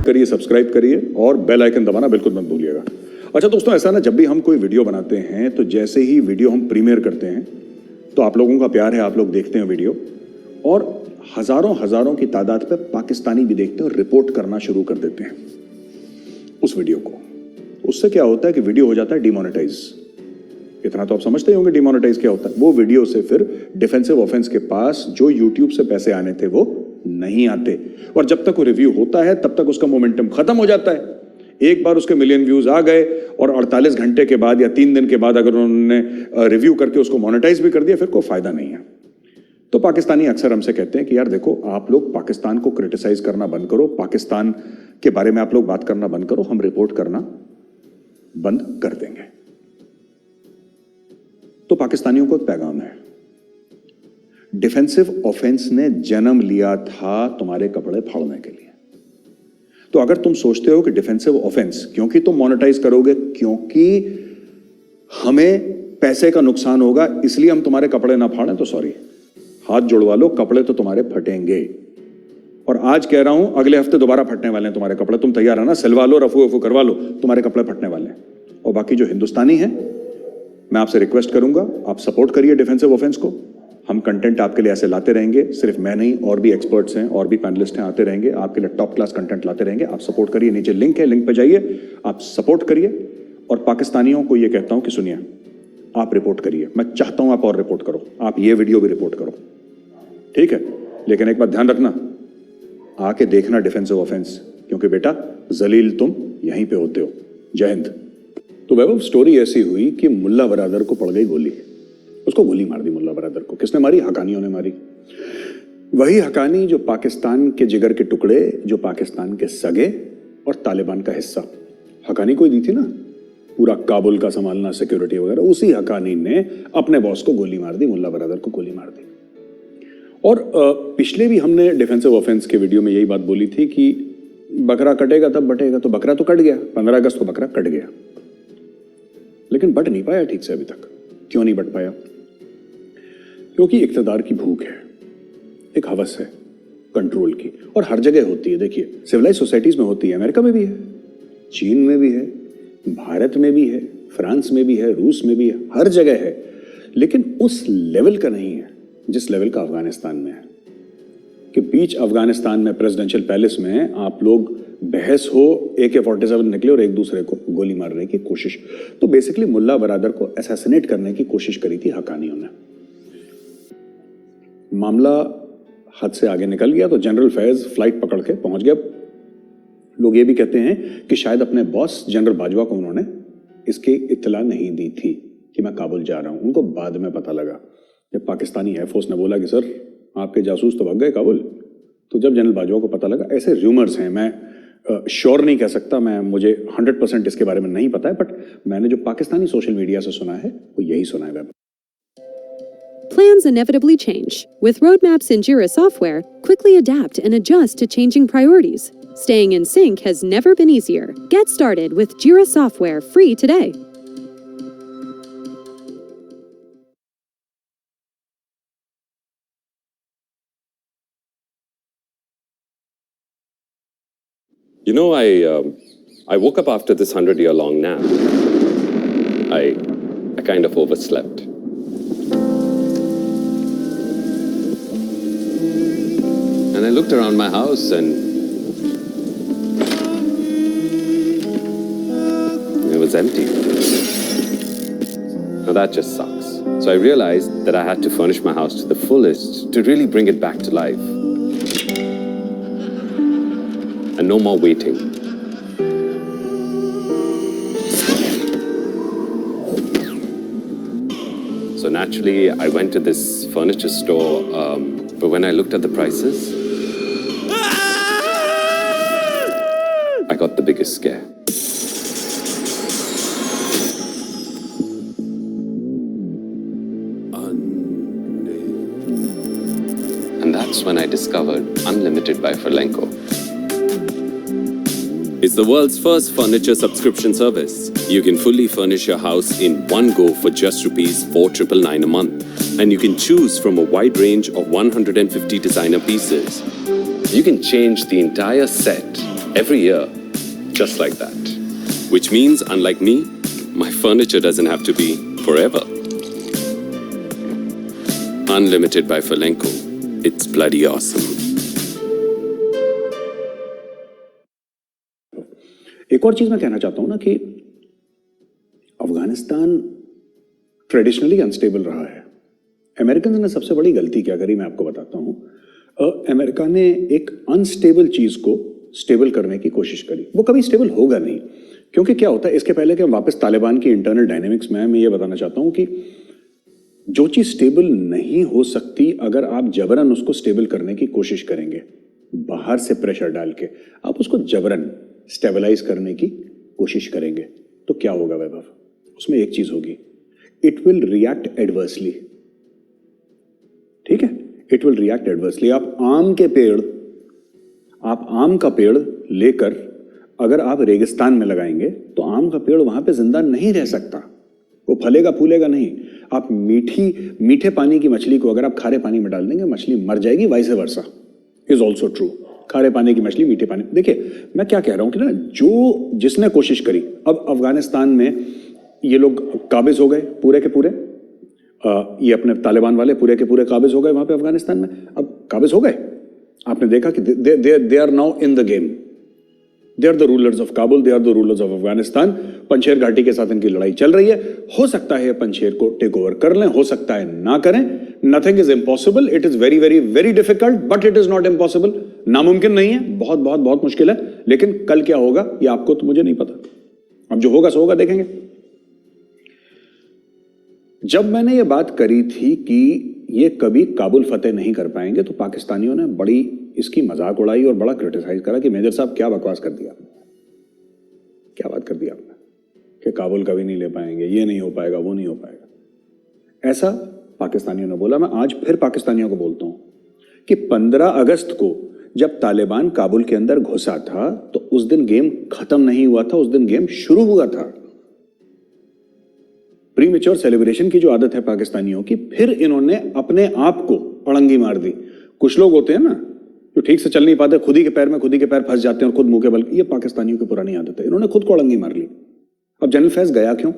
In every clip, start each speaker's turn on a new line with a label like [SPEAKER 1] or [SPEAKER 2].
[SPEAKER 1] करिए, सब्सक्राइब करिए और बेल आइकन दबाना बिल्कुल मत भूलिएगा। अच्छा दोस्तों, ऐसा ना, जब भी हम कोई वीडियो बनाते हैं तो जैसे ही वीडियो हम प्रीमियर करते हैं तो आप लोगों का प्यार है, आप लोग देखते हैं वीडियो और हजारों की तादाद पे पाकिस्तानी भी देखते हैं और रिपोर्ट करना शुरू कर देते हैं उस वीडियो को। उससे क्या होता है कि वीडियो हो जाता है डिमोनेटाइज। इतना तो आप समझते ही होंगे डिमोनेटाइज क्या होता है। वो वीडियो से फिर डिफेंसिव ऑफेंस के पास जो यूट्यूब से पैसे आने थे वो नहीं आते, और जब तक वो रिव्यू होता है तब तक उसका मोमेंटम खत्म हो जाता है। एक बार उसके मिलियन व्यूज आ गए और 48 घंटे के बाद या 3 दिन के बाद अगर उन्होंने रिव्यू करके उसको मोनेटाइज भी कर दिया, फिर कोई फायदा नहीं है। तो पाकिस्तानी अक्सर हमसे कहते हैं कि यार देखो, आप लोग पाकिस्तान को क्रिटिसाइज करना बंद करो, पाकिस्तान के बारे में आप लोग बात करना बंद करो, हम रिपोर्ट करना बंद कर देंगे। तो पाकिस्तानियों को एक पैगाम है, डिफेंसिव ऑफेंस ने जन्म लिया था तुम्हारे कपड़े फाड़ने के लिए। तो अगर तुम सोचते हो कि डिफेंसिव ऑफेंस क्योंकि तुम मोनेटाइज करोगे, क्योंकि हमें पैसे का नुकसान होगा इसलिए हम तुम्हारे कपड़े ना फाड़ें, तो सॉरी, हाथ जुड़वा लो, कपड़े तो तुम्हारे फटेंगे। और आज कह रहा हूं, अगले हफ्ते दोबारा फटने वाले हैं तुम्हारे कपड़े। तुम तैयार है ना? सिलवा लो, रफू करवा लो, तुम्हारे कपड़े फटने वाले हैं। और बाकी जो हिंदुस्तानी हैं, मैं आपसे रिक्वेस्ट करूंगा, आप सपोर्ट करिए डिफेंसिव ऑफेंस को। हम कंटेंट आपके लिए ऐसे लाते रहेंगे, सिर्फ मैं नहीं, और भी एक्सपर्ट्स हैं और भी पैनलिस्ट हैं, आते रहेंगे आपके लिए, टॉप क्लास कंटेंट लाते रहेंगे। आप सपोर्ट करिए, नीचे लिंक है, लिंक पे जाइए, आप सपोर्ट करिए। और पाकिस्तानियों को ये कहता हूं कि सुनिए, आप रिपोर्ट करिए, मैं चाहता हूं आप और रिपोर्ट करो, आप ये वीडियो भी रिपोर्ट करो, ठीक है? लेकिन एक बात ध्यान रखना, आके देखना डिफेंसिव ऑफेंस, क्योंकि बेटा जलील तुम यहीं पे होते हो। जय हिंद। तो वैभव, स्टोरी ऐसी हुई कि मुल्ला बरादर को पड़ गई गोली, उसको गोली मार दी मुल्ला बरादर को। किसने मारी? हकानियों ने मारी। वही हकानी जो पाकिस्तान के जिगर के टुकड़े, जो पाकिस्तान के सगे और तालिबान का हिस्सा। हकानी को दी थी ना पूरा काबुल का संभालना, सिक्योरिटी वगैरह, उसी हकानी ने अपने बॉस को गोली मार दी, मुल्ला बरादर को गोली मार दी। और पिछले भी हमने डिफेंसिव ऑफेंस के वीडियो में यही बात बोली थी कि बकरा कटेगा तब बटेगा, तो बकरा तो कट गया, 15 अगस्त को बकरा कट गया, लेकिन बट नहीं पाया ठीक से अभी तक। क्यों नहीं बट पाया? क्योंकि इक्तदार की भूख है, एक हवस है कंट्रोल की, और हर जगह होती है। देखिए, सिविलाइज सोसाइटीज में होती है, अमेरिका में भी है, चीन में भी है, भारत में भी है, फ्रांस में भी है, रूस में भी है, हर जगह है, लेकिन उस लेवल का नहीं है जिस लेवल का अफगानिस्तान में है। कि बीच अफगानिस्तान में प्रेसिडेंशियल पैलेस में आप लोग बहस हो, AK-47 निकले और एक दूसरे को गोली मारने की कोशिश। तो बेसिकली मुल्ला बरादर को असैसिनेट करने की कोशिश करी थी हकानियों ने। मामला हद से आगे निकल गया तो जनरल फैज फ्लाइट पकड़ के पहुंच गया। लोग ये भी कहते हैं कि शायद अपने बॉस जनरल बाजवा को उन्होंने इसकी इत्तला नहीं दी थी कि मैं काबुल जा रहा हूं। उनको बाद में पता लगा जब पाकिस्तानी एयरफोर्स ने बोला कि सर आपके जासूस तो भाग गए काबुल। तो जब जनरल बाजवा को पता लगा, ऐसे र्यूमर्स हैं, मैं श्योर नहीं कह सकता, मुझे 100% इसके बारे में नहीं पता है, बट मैंने जो पाकिस्तानी सोशल मीडिया से सुना है वो यही सुना है।
[SPEAKER 2] Plans inevitably change. With roadmaps in Jira software, quickly adapt and adjust to changing priorities. Staying in sync has never been easier. Get started with Jira software free today.
[SPEAKER 3] You know, I woke up after this 100-year-long nap. I kind of overslept. And I looked around my house and it was empty. Now that just sucks. So I realized that I had to furnish my house to the fullest to really bring it back to life. And no more waiting. So naturally, I went to this furniture store, but when I looked at the prices, I got the biggest scare. And that's when I discovered Unlimited by Furlenco. It's the world's first furniture subscription service. You can fully furnish your house in one go for just ₹4,999 a month. And you can choose from a wide range of 150 designer pieces. You can change the entire set every year, just like that. Which means, unlike me, my furniture doesn't have to be forever. Unlimited by Furlenco. It's bloody awesome.
[SPEAKER 1] एक और चीज मैं कहना चाहता हूं ना कि Afghanistan traditionally unstable रहा है। अमेरिकन ने सबसे बड़ी गलती क्या करी मैं आपको बताता हूं। अमेरिका ने एक अनस्टेबल चीज को स्टेबल करने की कोशिश करी, वो कभी स्टेबल होगा नहीं। क्योंकि क्या होता है, इसके पहले कि हम वापस तालिबान की इंटरनल डायनेमिक्स में मैं ये बताना चाहता हूं कि जो चीज स्टेबल नहीं हो सकती, अगर आप जबरन उसको स्टेबल करने की कोशिश करेंगे, बाहर से प्रेशर डाल के आप उसको जबरन स्टेबलाइज करने की कोशिश करेंगे, तो क्या होगा वैभव? उसमें एक चीज होगी, इट विल रिएक्ट एडवर्सली। ठीक है, इट विल रिएक्ट एडवर्सली। आप आम का पेड़ लेकर अगर आप रेगिस्तान में लगाएंगे तो आम का पेड़ वहां पे जिंदा नहीं रह सकता, वो फलेगा फूलेगा नहीं। आप मीठे पानी की मछली को अगर आप खारे पानी में डाल देंगे, मछली मर जाएगी। Vice versa is also true. खारे पानी की मछली मीठे पानी। देखिए मैं क्या कह रहा हूं कि ना, जिसने कोशिश करी, अब अफगानिस्तान में ये लोग काबिज हो गए पूरे के पूरे, ये अपने तालिबान वाले पूरे के पूरे काबिज हो गए वहां पे अफगानिस्तान में। अब काबिज हो गए, आपने देखा कि they are now in the game, they are the rulers of Kabul, they are the rulers of Afghanistan. Panjshir घाटी के साथ इनकी लड़ाई चल रही है। हो सकता है पंचेर को टेक ओवर कर लें, हो सकता है ना करें। Nothing is impossible, it is very very very difficult, but it is not impossible. नामुमकिन नहीं है, बहुत बहुत बहुत मुश्किल है। लेकिन कल क्या होगा ये आपको तो मुझे नहीं पता, अब जो होगा सो होगा, देखेंगे। जब मैंने ये बात करी थी कि ये कभी काबुल फतेह नहीं कर पाएंगे, तो पाकिस्तानियों ने बड़ी इसकी मजाक उड़ाई और बड़ा क्रिटिसाइज करा कि मेजर साहब क्या बकवास कर दिया आपने, क्या बात कर दी आपने कि काबुल कभी नहीं ले पाएंगे, ये नहीं हो पाएगा, वो नहीं हो पाएगा। ऐसा पाकिस्तानियों ने बोला। मैं आज फिर पाकिस्तानियों को बोलता हूं कि 15 अगस्त को जब तालिबान काबुल के अंदर घुसा था, तो उस दिन गेम खत्म नहीं हुआ था, उस दिन गेम शुरू हुआ था। प्रीमेच्योर सेलिब्रेशन की जो आदत है पाकिस्तानियों की, फिर इन्होंने अपने आप को अड़ंगी मार दी। कुछ लोग होते हैं ना जो ठीक से चल नहीं पाते, खुद ही के पैर फंस जाते हैं और खुद मुंह के बल। ये पाकिस्तानियों की पुरानी आदत है, इन्होंने खुद को अड़ंगी मार ली। अब जनरल फैज गया क्यों?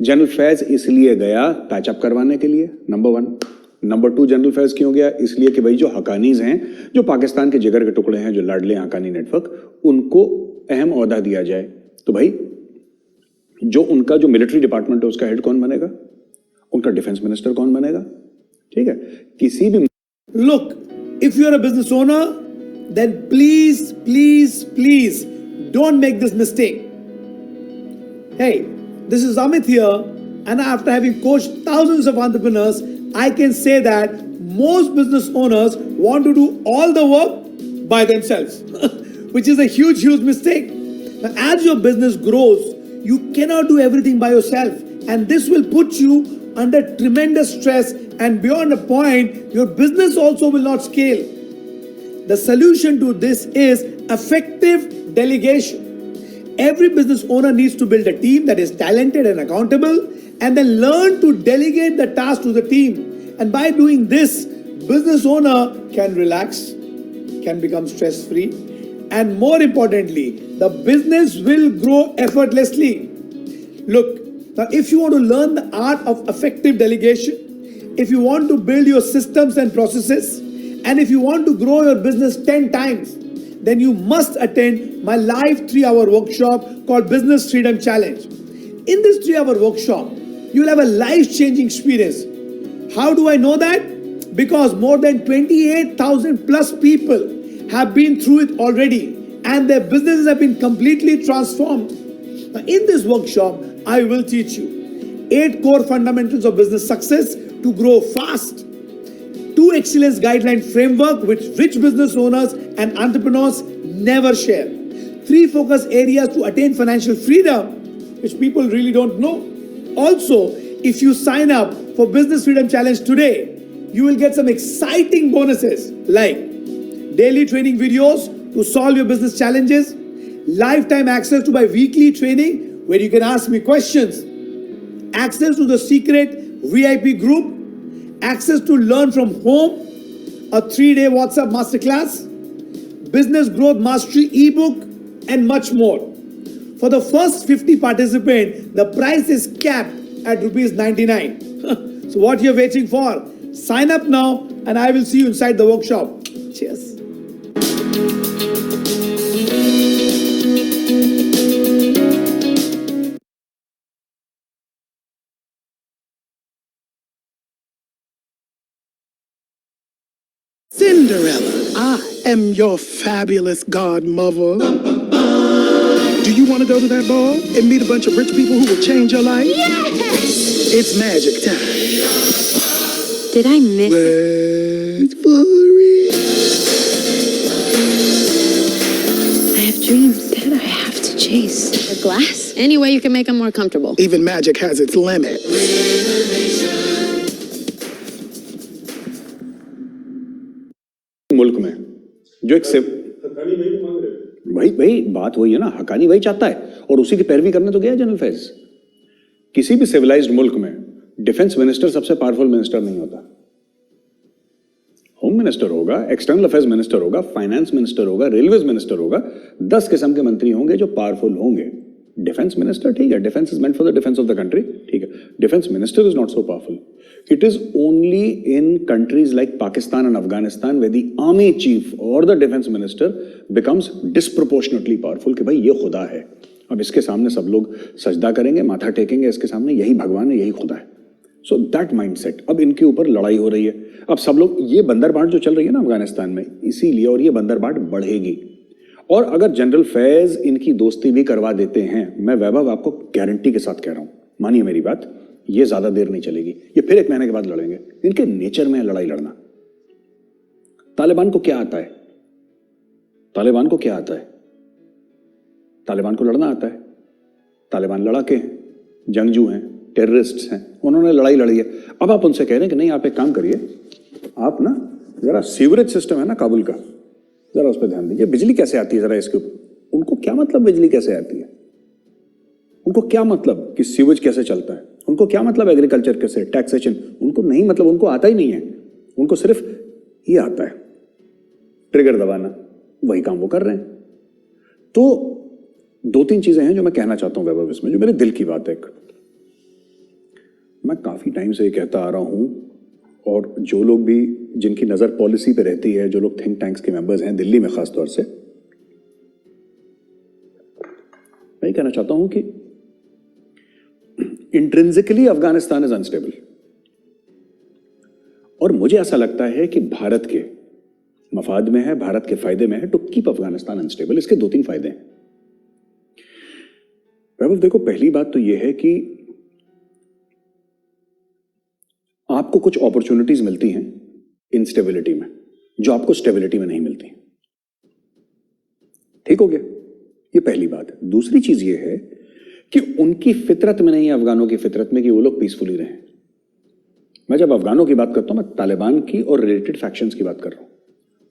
[SPEAKER 1] जनरल फैज इसलिए गया पैचअप करवाने के लिए, नंबर 1। नंबर 2, जनरल फैज क्यों गया? इसलिए कि भाई जो हकानीज हैं, जो पाकिस्तान के जिगर के टुकड़े हैं, जो लाडले हकानी नेटवर्क, उनको अहम ओहदा दिया जाए। तो भाई जो उनका जो मिलिट्री डिपार्टमेंट है उसका हेड कौन बनेगा, उनका डिफेंस मिनिस्टर कौन बनेगा? ठीक है, किसी भी
[SPEAKER 4] Look, if you're a business owner, then please don't make this mistake. Hey, this is Amit here, and after having coached thousands of entrepreneurs, I can say that most business owners want to do all the work by themselves, which is a huge mistake. Now, as your business grows, you cannot do everything by yourself, and this will put you under tremendous stress, and beyond a point, your business also will not scale. The solution to this is effective delegation. Every business owner needs to build a team that is talented and accountable, and then learn to delegate the task to the team. And by doing this, business owner can relax, can become stress-free, and more importantly, the business will grow effortlessly. Look, now if you want to learn the art of effective delegation, if you want to build your systems and processes, and if you want to grow your business 10 times, then you must attend my live 3-hour workshop called Business Freedom Challenge. In this 3-hour workshop, you will have a life-changing experience. How do I know that? Because more than 28,000 plus people have been through it already, and their businesses have been completely transformed. Now, in this workshop, I will teach you 8 core fundamentals of business success to grow fast, 2 excellence guideline framework which rich business owners and entrepreneurs never share, 3 focus areas to attain financial freedom which people really don't know. Also, if you sign up for Business Freedom Challenge today, you will get some exciting bonuses like daily training videos to solve your business challenges, lifetime access to my weekly training where you can ask me questions, access to the secret VIP group, access to learn from home, a 3-day WhatsApp masterclass, business growth mastery ebook, and much more. For the first 50 participants, the price is capped at rupees 99. So what you're waiting for? Sign up now and I will see you inside the workshop. Cheers.
[SPEAKER 5] Cinderella, I am your fabulous godmother. Do you want to go to that ball and meet a bunch of rich people who will change your life? Yes! It's magic time.
[SPEAKER 6] Did I miss?
[SPEAKER 5] Wait for it.
[SPEAKER 6] I have dreams that I have to chase. A glass? Any way you can make them more comfortable.
[SPEAKER 5] Even magic has its limit.
[SPEAKER 1] मुल्क में जो एक सिव वही बात वही है ना, हकानी वही चाहता है और उसी की पैरवी करने तो गया जनरल फैज। किसी भी सिविलाइज्ड मुल्क में डिफेंस मिनिस्टर सबसे पावरफुल मिनिस्टर नहीं होता। होम मिनिस्टर होगा, एक्सटर्नल अफेयर्स मिनिस्टर होगा, फाइनेंस मिनिस्टर होगा, रेलवेज मिनिस्टर होगा, 10 किस्म के मंत्री होंगे जो पावरफुल होंगे। डिफेंस मिनिस्टर ठीक है, defence is meant for the defence of the country, ठीक है। Defence minister is not so powerful. It is only in countries like Pakistan and Afghanistan where the army chief or the defense minister becomes disproportionately powerful कि भाई ये खुदा है, अब इसके सामने सब लोग सजदा करेंगे, माथा टेकेंगे इसके सामने, यही भगवान है, यही खुदा है। So that mindset, अब इनके ऊपर लड़ाई हो रही है। अब सब लोग, ये बंदरबाट जो चल रही है ना अफगानिस्तान में, इसीलिए, और ये बंदरबाट बढ़ेगी। और अगर जनरल फैज इनकी दोस्ती भी करवा देते हैं, मैं वैभव आपको गारंटी के साथ कह रहा हूं, मानिए मेरी बात, ये ज्यादा देर नहीं चलेगी, ये फिर 1 महीने के बाद लड़ेंगे। इनके नेचर में है लड़ाई लड़ना। तालिबान को क्या आता है? तालिबान को क्या आता है? तालिबान को लड़ना आता है। तालिबान लड़ाके हैं, जंगजू हैं, टेररिस्ट्स हैं, उन्होंने लड़ाई लड़ी है। अब आप उनसे कह रहे हैं कि नहीं, आप एक काम करिए, आप ना जरा सीवरेज सिस्टम है ना काबुल का, जरा उस पर ध्यान दीजिए, बिजली कैसे आती है जरा इसके ऊपर। उनको क्या मतलब बिजली कैसे आती है? उनको क्या मतलब कि सीवेज कैसे चलता है? उनको क्या मतलब एग्रीकल्चर कैसे, टैक्सेशन? उनको नहीं, मतलब उनको आता ही नहीं है। उनको सिर्फ ये आता है, ट्रिगर दबाना, वही काम वो कर रहे हैं। तो 2-3 चीजें हैं जो मैं कहना चाहता हूं वैभव इसमें, जो मेरे दिल की बात है। मैं काफी टाइम से ये कहता आ रहा हूं, और जो लोग भी, जिनकी नजर पॉलिसी पे रहती है, जो लोग थिंक टैंक्स के मेंबर्स हैं दिल्ली में खासतौर से, मैं ये कहना चाहता हूं कि इंट्रिंसिकली अफगानिस्तान इज अनस्टेबल, और मुझे ऐसा लगता है कि भारत के मफाद में है, भारत के फायदे में है टू कीप अफगानिस्तान अनस्टेबल। इसके 2-3 फायदे हैं वैभव। देखो, पहली बात तो यह है कि आपको कुछ अपॉर्चुनिटीज मिलती हैं इंस्टेबिलिटी में, जो आपको स्टेबिलिटी में नहीं मिलती। ठीक हो गया, ये पहली बात है। दूसरी चीज यह है कि उनकी फितरत में नहीं है, अफगानों की फितरत में, कि वो लोग पीसफुली रहें। मैं जब अफगानों की बात करता हूं, मैं तालिबान की और रिलेटेड फैक्शंस की बात कर रहा हूं।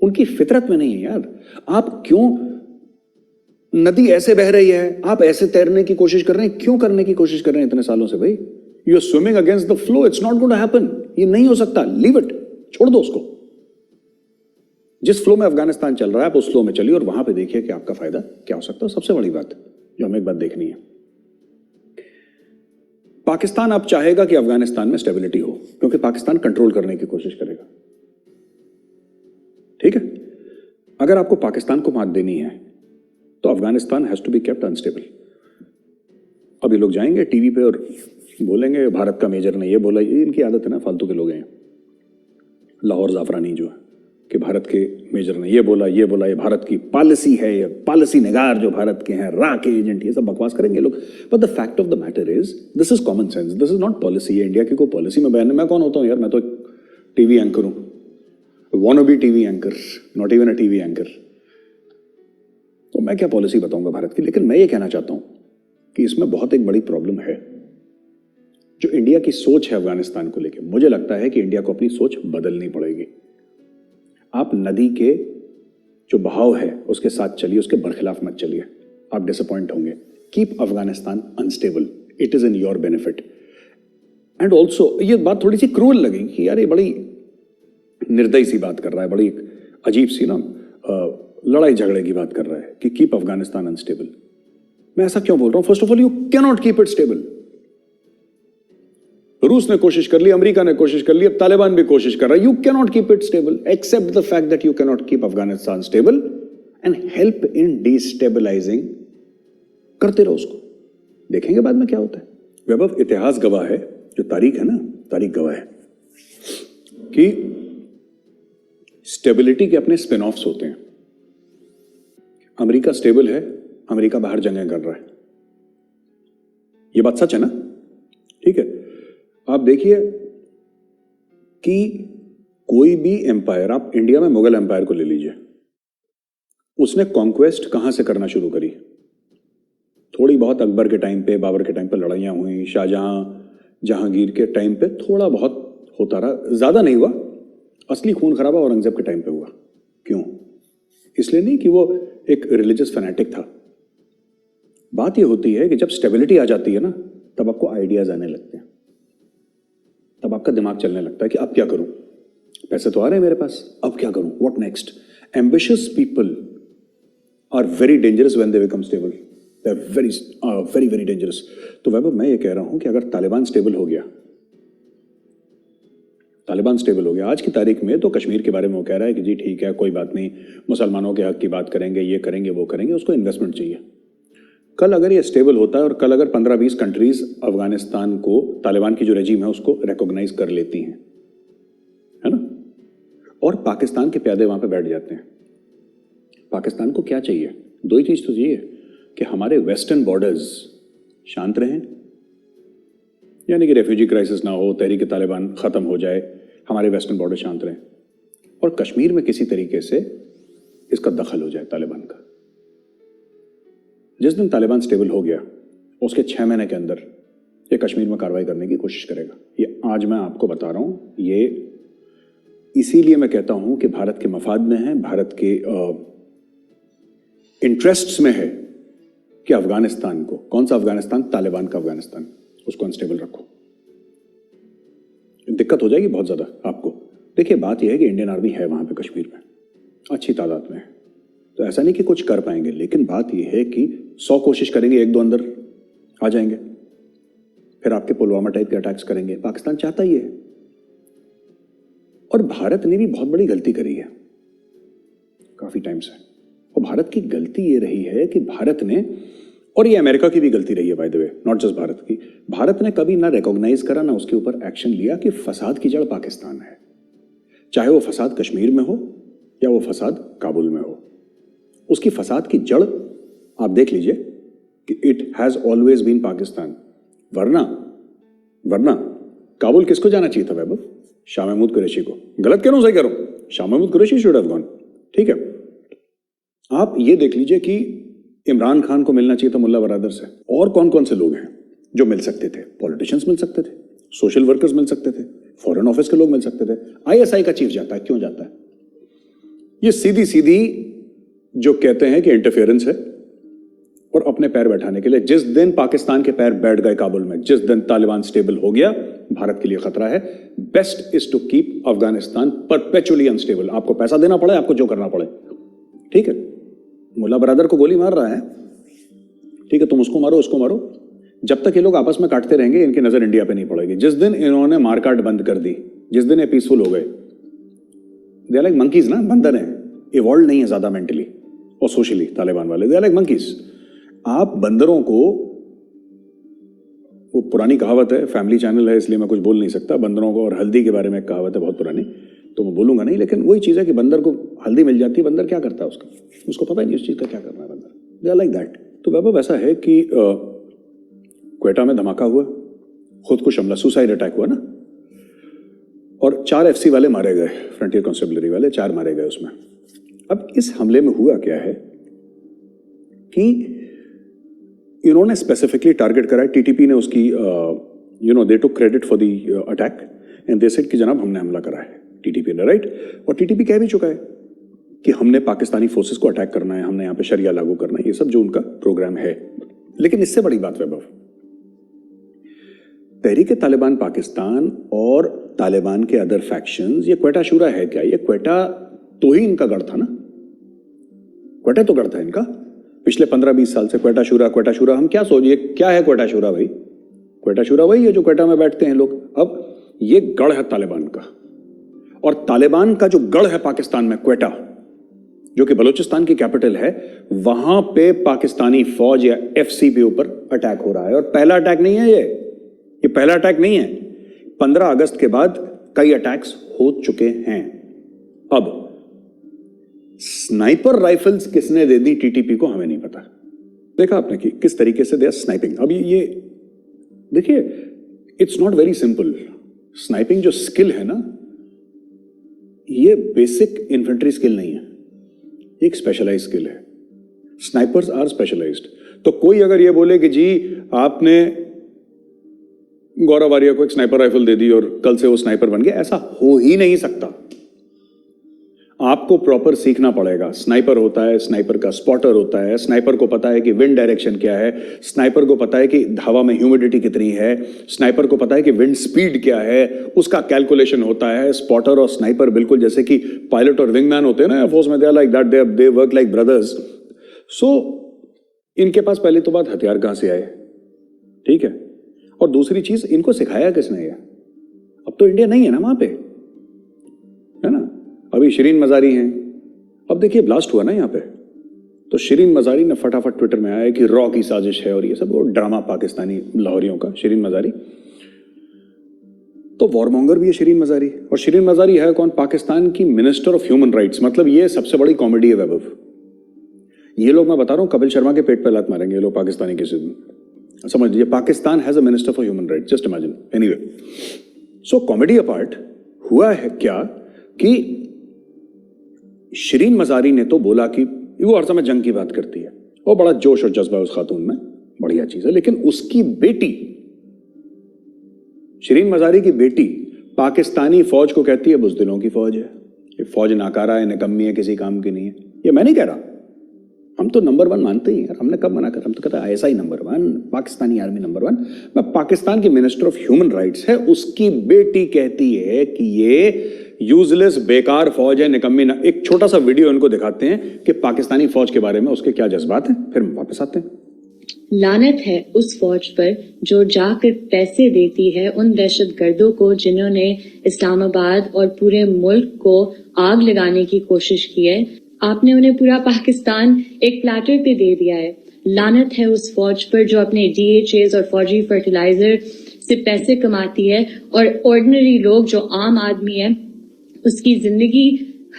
[SPEAKER 1] उनकी फितरत में नहीं है यार। आप क्यों, नदी ऐसे बह रही है, आप ऐसे तैरने की कोशिश कर रहे हैं, क्यों करने की कोशिश कर रहे हैं इतने सालों से? भाई, you are swimming against the flow, it's not going to happen, ये नहीं हो सकता, लीव इट, छोड़ दो उसको। जिस फ्लो में अफगानिस्तान चल रहा है, आप उस फ्लो में चलिए और वहां पे देखिए कि आपका फायदा क्या हो सकता है। सबसे बड़ी बात जो हमें एक बात देखनी है, पाकिस्तान अब चाहेगा कि अफगानिस्तान में स्टेबिलिटी हो, क्योंकि पाकिस्तान कंट्रोल करने की कोशिश करेगा। ठीक है, अगर आपको पाकिस्तान को मात देनी है तो Afghanistan has to be kept unstable. अब ये लोग जाएंगे टीवी पे और बोलेंगे भारत का मेजर ने ये बोला, ये इनकी आदत है ना, फालतू के लोग हैं। लाहौर जाफरानी जो है कि भारत के मेजर ने ये बोला, ये बोला, ये भारत की पॉलिसी है, ये पॉलिसी निगार जो भारत के हैं, रा के एजेंट, ये सब बकवास करेंगे लोग। But the fact of the matter is, this is common sense, this is not policy. है इंडिया की कोई पॉलिसी में बयान, मैं कौन होता हूं यार? मैं तो टीवी एंकर हूं, wanna be TV anchor, not even a TV anchor। तो मैं क्या पॉलिसी बताऊंगा भारत की? लेकिन मैं ये कहना चाहता हूं कि इसमें बहुत एक बड़ी प्रॉब्लम है, जो इंडिया की सोच है अफगानिस्तान को लेकर। मुझे लगता है कि इंडिया को अपनी सोच बदलनी पड़ेगी। आप नदी के जो बहाव है उसके साथ चलिए, उसके बरखिलाफ मत चलिए, आप डिसअपॉइंट होंगे। Keep Afghanistan unstable, it is in your benefit. And also ये बात थोड़ी सी क्रूअल लगेगी कि यार ये बड़ी निर्दयी सी बात कर रहा है, बड़ी अजीब सी ना लड़ाई झगड़े की बात कर रहा है कि कीप अफगानिस्तान अनस्टेबल। मैं ऐसा क्यों बोल रहा हूं? First of all, you can not keep it stable. रूस ने कोशिश कर ली, अमेरिका ने कोशिश कर ली, अब तालिबान भी कोशिश कर रहा है। You can not keep it stable except the fact that you can not keep Afghanistan stable and help in destabilising. करते रहो उसको, देखेंगे बाद में क्या होता है। वैभव, इतिहास गवाह है, जो तारीख है ना, तारीख गवाह है कि स्टेबिलिटी के अपने स्पिन ऑफ्स होते हैं। अमेरिका स्टेबल है, अमेरिका बाहर जंगें कर रहा है, यह बात सच है ना? ठीक है, आप देखिए कि कोई भी एम्पायर, आप इंडिया में मुगल एम्पायर को ले लीजिए, उसने कॉन्क्वेस्ट कहां से करना शुरू करी? थोड़ी बहुत अकबर के टाइम पे, बाबर के टाइम पे लड़ाइयां हुई, शाहजहां, जहांगीर के टाइम पे थोड़ा बहुत होता रहा, ज्यादा नहीं हुआ। असली खून खराबा औरंगजेब के टाइम पे हुआ। क्यों? इसलिए नहीं कि वो एक रिलीजियस फैनेटिक था। बात ये होती है कि जब स्टेबिलिटी आ जाती है ना, तब आपको आइडियाज आने लगते हैं, तब आपका दिमाग चलने लगता है कि अब क्या करूं, पैसे तो आ रहे हैं मेरे पास, अब क्या करूं, what next. Ambitious people are very dangerous when they become stable, they are very very dangerous. तो वैभव, मैं ये कह रहा हूं कि अगर तालिबान स्टेबल हो गया, तालिबान स्टेबल हो गया, आज की तारीख में तो कश्मीर के बारे में वो कह रहा है कि जी ठीक है, कोई बात नहीं, मुसलमानों के हक की बात करेंगे, ये करेंगे, वो करेंगे, उसको इन्वेस्टमेंट चाहिए। कल अगर ये स्टेबल होता है और कल अगर 15-20 कंट्रीज अफगानिस्तान को, तालिबान की जो रेजिम है उसको रिकॉग्नाइज कर लेती हैं, है ना, और पाकिस्तान के प्यादे वहां पे बैठ जाते हैं, पाकिस्तान को क्या चाहिए? दो ही चीज तो चाहिए कि हमारे वेस्टर्न बॉर्डर्स शांत रहें, यानी कि रेफ्यूजी क्राइसिस ना हो, तहरीक तालिबान खत्म हो जाए, हमारे वेस्टर्न बॉर्डर शांत रहें, और कश्मीर में किसी तरीके से इसका दखल हो जाए तालिबान का। जिस दिन तालिबान स्टेबल हो गया, उसके 6 महीने के अंदर ये कश्मीर में कार्रवाई करने की कोशिश करेगा। ये आज मैं आपको बता रहा हूं, ये इसीलिए मैं कहता हूं कि भारत के मफाद में है, भारत के इंटरेस्ट्स में है कि अफगानिस्तान को, कौन सा अफगानिस्तान? तालिबान का अफगानिस्तान, उसको अनस्टेबल रखो। दिक्कत हो जाएगी बहुत ज्यादा आपको। देखिए, बात यह है कि इंडियन आर्मी है वहां पे कश्मीर में, अच्छी तादाद में है, तो ऐसा नहीं कि कुछ कर पाएंगे, लेकिन बात यह है कि 100 कोशिश करेंगे, 1-2 अंदर आ जाएंगे, फिर आपके पुलवामा टाइप के अटैक्स करेंगे। पाकिस्तान चाहता ही है, और भारत ने भी बहुत बड़ी गलती करी है काफी टाइम से। और भारत की गलती ये रही है कि भारत ने, और ये अमेरिका की भी गलती रही है by the way, not just Bharat की, भारत ने कभी ना रिकॉग्नाइज करा, ना उसके ऊपर एक्शन लिया कि फसाद की जड़ पाकिस्तान है, चाहे वो फसाद कश्मीर में हो या वो फसाद काबुल में हो। उसकी फसाद की जड़ आप देख लीजिए कि it has always been Pakistan. वरना काबुल किसको जाना चाहिए था वैभव? शाह महमूद कुरैशी को। गलत कह रहा हूं, सही कह रहा हूं? Shah Mahmood Qureshi should have gone. ठीक है, आप ये देख लीजिए कि इमरान खान को मिलना चाहिए था मुल्ला बरादर से। और कौन कौन से लोग हैं जो मिल सकते थे? पॉलिटिशियंस मिल सकते थे, सोशल वर्कर्स मिल सकते थे, फॉरेन ऑफिस के लोग मिल सकते थे। आईएसआई का चीफ जाता है, क्यों जाता है? ये सीधी सीधी जो कहते हैं कि इंटरफेरेंस है, और अपने पैर बैठाने के लिए। जिस दिन पाकिस्तान के पैर बैठ गए काबुल में, जिस दिन तालिबान स्टेबल हो गया, भारत के लिए खतरा है। Best is to keep Afghanistan perpetually unstable. आपको पैसा देना पड़े, आपको जो करना पड़े, ठीक है। मुल्ला बरादर को गोली मार रहा है, ठीक है, तुम उसको मारो, उसको मारो। जब तक ये लोग आपस में काटते रहेंगे, इनकी नजर इंडिया पे नहीं पड़ेगी। जिस दिन इन्होंने मारकाट बंद कर दी, जिस दिन ये पीसफुल हो गए, दे आर लाइक मंकीज ना, बंदर हैं, इवॉल्व नहीं है ज्यादा मेंटली और सोशली। तालिबान वाले दे आर लाइक मंकीज। आप बंदरों को, वो पुरानी कहावत है, फैमिली चैनल है इसलिए मैं कुछ बोल नहीं सकता, बंदरों को और हल्दी के बारे में एक कहावत है बहुत पुरानी, तो मैं बोलूंगा नहीं, लेकिन वही चीज है कि बंदर को हल्दी मिल जाती है, बंदर क्या करता है उसको पता ही नहीं उस चीज का क्या करना है बंदर। They are like that. तो वैभव ऐसा है कि क्वेटा में धमाका हुआ, खुद को हमला, सुसाइड अटैक हुआ ना, और 4 FC वाले मारे गए, फ्रंटियर कॉन्स्टेबलरी वाले 4 मारे गए उसमें। अब इस हमले में हुआ क्या है कि इन्होंने स्पेसिफिकली टारगेट करा है, टीटीपी ने उसकी they took credit for the attack and they said कि जनाब हमने हमला करा है, टीटीपी ने, राइट। और टीटीपी कह भी चुका है कि हमने पाकिस्तानी फोर्सेस को अटैक करना है, हमने यहाँ पे शरिया लागू करना है, ये सब जो उनका प्रोग्राम है। लेकिन इससे बड़ी बात वैभव, तहरीक तालिबान पाकिस्तान और तालिबान के अदर फैक्शंस, ये क्वेटा शूरा है क्या? ये क्वेटा तो ही इनका गढ़ था ना, क्वेटा तो गढ़ था इनका पिछले 15-20 साल से। क्वेटा शूरा हम क्या सोचिए क्या है क्वेटा शूरा भाई? क्वेटा शूरा वही है जो क्वेटा में बैठते हैं लोग। अब ये गढ़ है तालिबान का, और तालिबान का जो गढ़ है पाकिस्तान में क्वेटा, जो कि बलूचिस्तान की कैपिटल है, वहां पे पाकिस्तानी फौज या एफसीपी ऊपर अटैक हो रहा है। और पहला अटैक नहीं है ये पहला अटैक नहीं है। 15 अगस्त के बाद कई अटैक्स हो चुके हैं। अब स्नाइपर राइफल्स किसने दे दी टीटीपी को हमें नहीं पता। देखा आपने कि किस तरीके से दे स्नाइपिंग। अब ये देखिए, it's not very simple. Sniping जो स्किल है ना, ये बेसिक इन्फेंट्री स्किल नहीं है, एक स्पेशलाइज्ड स्किल है। Snipers are specialised. तो कोई अगर ये बोले कि जी आपने गौरव आर्या को एक स्नाइपर राइफल दे दी और कल से वो स्नाइपर बन गया, ऐसा हो ही नहीं सकता। आपको प्रॉपर सीखना पड़ेगा। स्नाइपर होता है, स्नाइपर का स्पॉटर होता है, स्नाइपर को पता है कि विंड डायरेक्शन क्या है, स्नाइपर को पता है कि हवा में ह्यूमिडिटी कितनी है, स्नाइपर को पता है कि विंड स्पीड क्या है, उसका कैलकुलेशन होता है। स्पॉटर और स्नाइपर बिल्कुल जैसे कि पायलट और विंगमैन होते हैं ना एयरफोर्स में, they are like that, they work like brothers. So इनके पास पहले तो बात हथियार कहां से आए, ठीक है, और दूसरी चीज इनको सिखाया किसने? अब तो इंडिया नहीं है ना वहां पे, है ना। अभी शिरीन मजारी हैं, अब देखिए ब्लास्ट हुआ ना यहाँ पे, तो शिरीन मजारी ने फटाफट ट्विटर में आया कि रॉ की साजिश है और ये सब, वो ड्रामा पाकिस्तानी लाहौरियों का। शिरीन मजारी तो वॉरमोंगर भी है शिरीन मजारी, और शिरीन मजारी है कौन? पाकिस्तान की मिनिस्टर ऑफ ह्यूमन राइट्स। मतलब ये सबसे बड़ी कॉमेडी है वैभव। ये लोग, मैं बता रहा हूं, कपिल शर्मा के पेट पे लात मारेंगे ये लोग पाकिस्तानी किसी दिन। समझ लीजिए, Pakistan has a minister for human rights, just imagine. Anyway, so comedy apart, हुआ है क्या कि शिरीन मजारी ने तो बोला कि वो हर समय जंग की बात करती है, वो बड़ा जोश और जज्बा है उस खातून में, बढ़िया चीज है। लेकिन उसकी बेटी, शिरीन मजारी की बेटी, पाकिस्तानी फौज को कहती है बुज़दिलों की फौज है, ये फौज नाकारा है, निकम्मी है, किसी काम की नहीं है। ये मैं नहीं कह रहा, हम तो नंबर 1 मानते ही यार, हमने कब मना कर, हम तो कहते हैं ISI number 1, Pakistani army number 1। मैं पाकिस्तान की मिनिस्टर ऑफ ह्यूमन राइट्स है, उसकी बेटी कहती है कि ये यूजलेस बेकार फौज है, निकम्मी ना। एक छोटा सा वीडियो इनको दिखाते हैं कि पाकिस्तानी फौज के बारे में उसके क्या जज्बात हैं, फिर वापस आते हैं।
[SPEAKER 7] लानत है उस फौज पर जो जाकर पैसे देती है उन दहशतगर्दों को जिन्होंने इस्लामाबाद और पूरे मुल्क को आग लगाने की कोशिश की है। आपने उन्हें पूरा पाकिस्तान एक प्लेटर पे दे दिया है। लानत है उस फौज पर जो अपने DHAs और फौजी फर्टिलाइजर से पैसे कमाती है और ऑर्डिनरी लोग जो आम आदमी है उसकी जिंदगी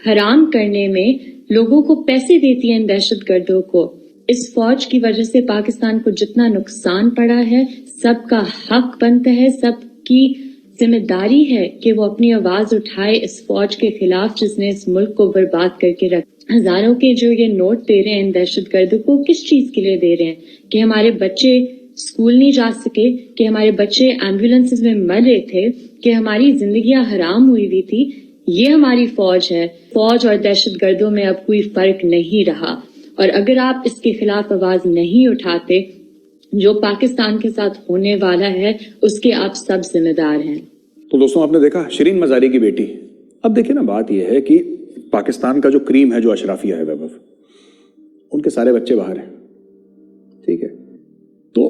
[SPEAKER 7] हराम करने में लोगों को पैसे देती है इन दहशतगर्दों को। इस फौज की वजह से पाकिस्तान को जितना नुकसान पड़ा है, सबका हक बनता है, सबकी जिम्मेदारी है कि वो अपनी आवाज उठाए इस फौज के खिलाफ जिसने इस मुल्क को बर्बाद करके रखा। हजारों के जो ये नोट दे रहे हैं इन दहशतगर्दों को, किस चीज के लिए दे रहे हैं? कि हमारे बच्चे स्कूल नहीं जा सके, कि हमारे बच्चे एम्बुलेंसेस में मर रहे थे, कि हमारी जिंदगियां हराम हुई हुई थी। ये हमारी फौज है। फौज और दहशतगर्दों में अब कोई फर्क नहीं रहा, और अगर आप इसके खिलाफ आवाज नहीं उठाते, जो पाकिस्तान के साथ होने वाला है उसके आप सब जिम्मेदार हैं।
[SPEAKER 1] तो दोस्तों, आपने देखा शिरीन मजारी की बेटी। अब देखिए ना, बात यह है कि पाकिस्तान का जो क्रीम है, जो अशराफिया है वैभव, उनके सारे बच्चे बाहर हैं, ठीक है। तो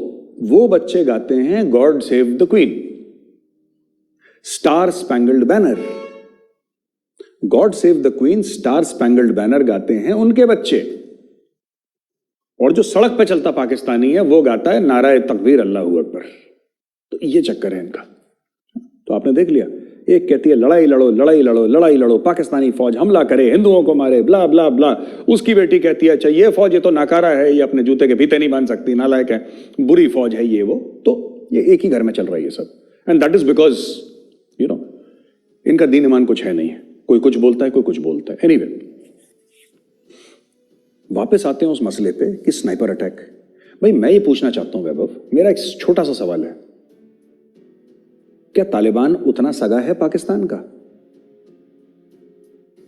[SPEAKER 1] वो बच्चे गाते हैं God save the queen, star spangled banner. God save the queen, star spangled banner गाते हैं उनके बच्चे, और जो सड़क पे चलता पाकिस्तानी है वो गाता है नाराए तकबीर अल्लाहू अकबर। तो ये चक्कर है इनका। तो आपने देख लिया, एक कहती है लड़ाई लड़ो लड़ाई लड़ो लड़ाई लड़ो, पाकिस्तानी फौज हमला करे, हिंदुओं को मारे, ब्ला ब्ला ब्ला। उसकी बेटी कहती है अच्छा ये फौज, ये तो नाकारा है, ये अपने जूते के फीते नहीं बांध सकती, नालायक है, बुरी फौज है ये वो। तो ये एक ही घर में चल रहा है ये सब, and that is because you know इनका दीन ईमान कुछ है नहीं है। कोई कुछ बोलता है, कोई कुछ बोलता है। एनीवे, वापस आते हैं उस मसले पे कि स्नाइपर अटैक। भाई मैं ये पूछना चाहता हूं वैभव, मेरा एक छोटा सा सवाल है, क्या तालिबान उतना सगा है पाकिस्तान का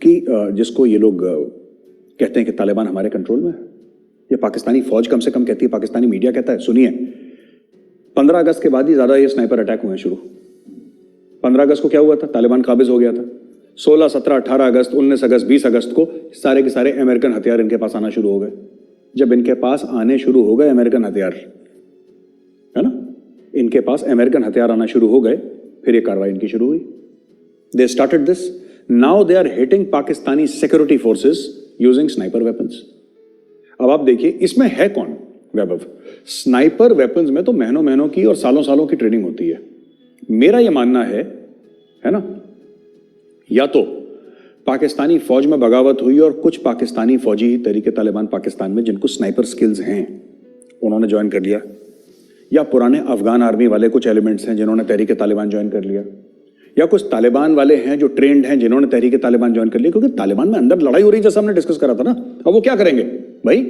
[SPEAKER 1] कि जिसको ये लोग कहते हैं कि तालिबान हमारे कंट्रोल में है? ये पाकिस्तानी फौज कम से कम कहती है, पाकिस्तानी मीडिया कहता है। सुनिए, 15 अगस्त के बाद ही ज्यादा ये स्नाइपर अटैक हुए शुरू। 15 अगस्त को क्या हुआ था? तालिबान काबिज हो गया था। 16, 17, 18 अगस्त, 19 अगस्त, 20 अगस्त को सारे के सारे अमेरिकन हथियार इनके पास आना शुरू हो गए। जब इनके पास आने शुरू हो गए अमेरिकन हथियार, है ना, इनके पास अमेरिकन हथियार आना शुरू हो गए, फिर ये कार्रवाई इनकी शुरू हुई। They started this, now they are hitting Pakistani security forces using sniper weapons. अब आप देखिए इसमें है कौन वैभव? स्नाइपर वेपन्स में तो महीनों महीनों की और सालों सालों की ट्रेनिंग होती है। मेरा यह मानना है ना, या तो पाकिस्तानी फौज में बगावत हुई और कुछ पाकिस्तानी फौजी ही तहरीके तालिबान पाकिस्तान में जिनको स्नाइपर स्किल्स हैं उन्होंने ज्वाइन कर लिया, या पुराने अफगान आर्मी वाले कुछ एलिमेंट्स हैं जिन्होंने तहरीके तालिबान ज्वाइन कर लिया, या कुछ तालिबान वाले हैं जो ट्रेंड हैं जिन्होंने तहरीके तालिबान ज्वाइन कर लिया। क्योंकि तालिबान में अंदर लड़ाई हो रही है, जैसा हमने डिस्कस करा था ना। अब वो क्या करेंगे भाई?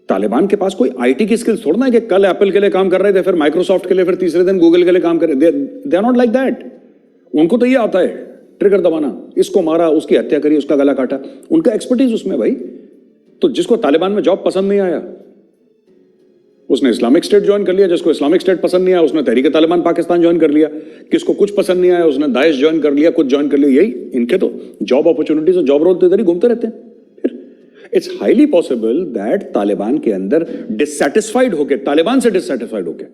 [SPEAKER 1] तालिबान के पास कोई आईटी की स्किल्स थोड़ा ना है कि कल एप्पल के लिए काम कर रहे थे, फिर माइक्रोसॉफ्ट के लिए, फिर तीसरे दिन गूगल के लिए काम कर रहे। They are not like that. उनको तो ये आता है ट्रिगर दबाना, इसको मारा, उसकी हत्या करी, उसका गला काटा, उनका एक्सपर्टीज उसमें भाई। तो जिसको तालिबान में जॉब पसंद नहीं आया उसने इस्लामिक स्टेट ज्वाइन कर लिया, जिसको इस्लामिक स्टेट पसंद नहीं आया उसने तहरीके तालिबान पाकिस्तान ज्वाइन कर लिया, किसको कुछ पसंद नहीं आया उसने दाइश ज्वाइन कर लिया, कुछ ज्वाइन कर लिया। यही इनके तो जॉब अपॉर्चुनिटीज और जॉब रोल तो इधर ही घूमते रहते हैं। फिर it's highly possible that Taliban के अंदर डिससेटिस्फाइड होकर, तालिबान से डिससेटिस्फाइड होकर